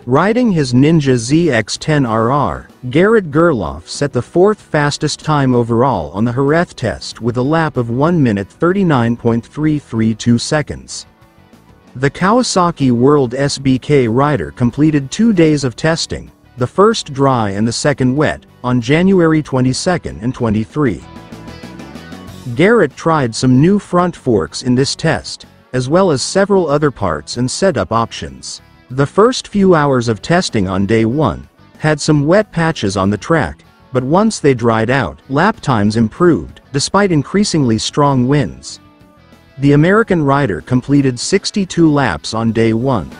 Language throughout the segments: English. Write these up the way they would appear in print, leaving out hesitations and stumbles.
Riding his Ninja ZX10RR, Garrett Gerloff set the 4th fastest time overall on the Jerez test with a lap of 1 minute 39.332 seconds. The Kawasaki WorldSBK rider completed 2 days of testing, the first dry and the second wet, on January 22 and 23. Garrett tried some new front forks in this test, as well as several other parts and setup options. The first few hours of testing on day 1 had some wet patches on the track, but once they dried out, lap times improved, despite increasingly strong winds. The American rider completed 62 laps on day 1.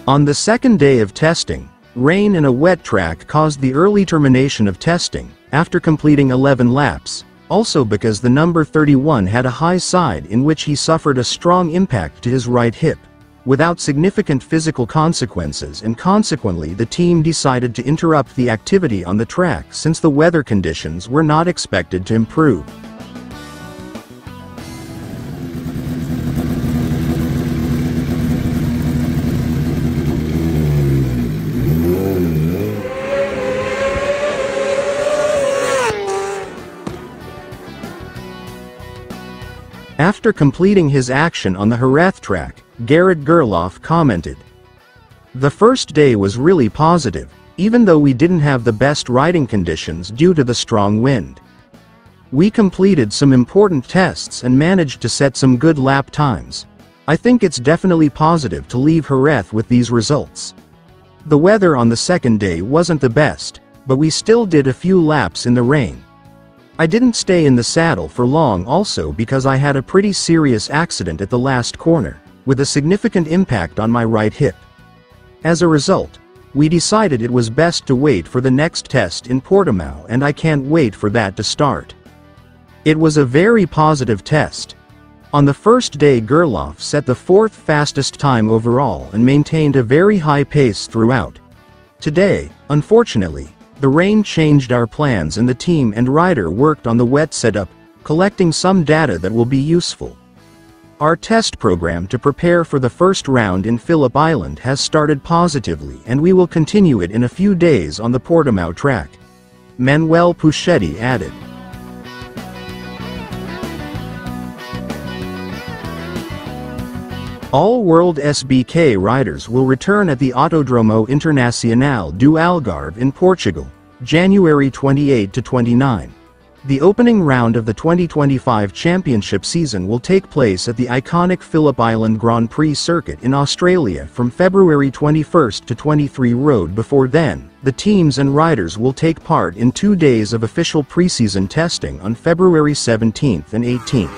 On the second day of testing, rain in a wet track caused the early termination of testing, after completing 11 laps, also because the number 31 had a high side in which he suffered a strong impact to his right hip, without significant physical consequences, and consequently the team decided to interrupt the activity on the track since the weather conditions were not expected to improve. After completing his action on the Jerez track, Garrett Gerloff commented, "The first day was really positive, even though we didn't have the best riding conditions due to the strong wind. We completed some important tests and managed to set some good lap times. I think it's definitely positive to leave Jerez with these results. The weather on the second day wasn't the best, but we still did a few laps in the rain. I didn't stay in the saddle for long also because I had a pretty serious accident at the last corner, with a significant impact on my right hip. As a result, we decided it was best to wait for the next test in Portimao, and I can't wait for that to start." It was a very positive test. On the first day, Gerloff set the 4th fastest time overall and maintained a very high pace throughout. Today, unfortunately, the rain changed our plans and the team and rider worked on the wet setup, collecting some data that will be useful. Our test program to prepare for the first round in Phillip Island has started positively, and we will continue it in a few days on the Portimao track. Manuel Puchetti added. All WorldSBK riders will return at the Autodromo Internacional do Algarve in Portugal, January 28 to 29. The opening round of the 2025 championship season will take place at the iconic Phillip Island Grand Prix circuit in Australia from February 21 to 23 road. Before then, the teams and riders will take part in 2 days of official preseason testing on February 17 and 18.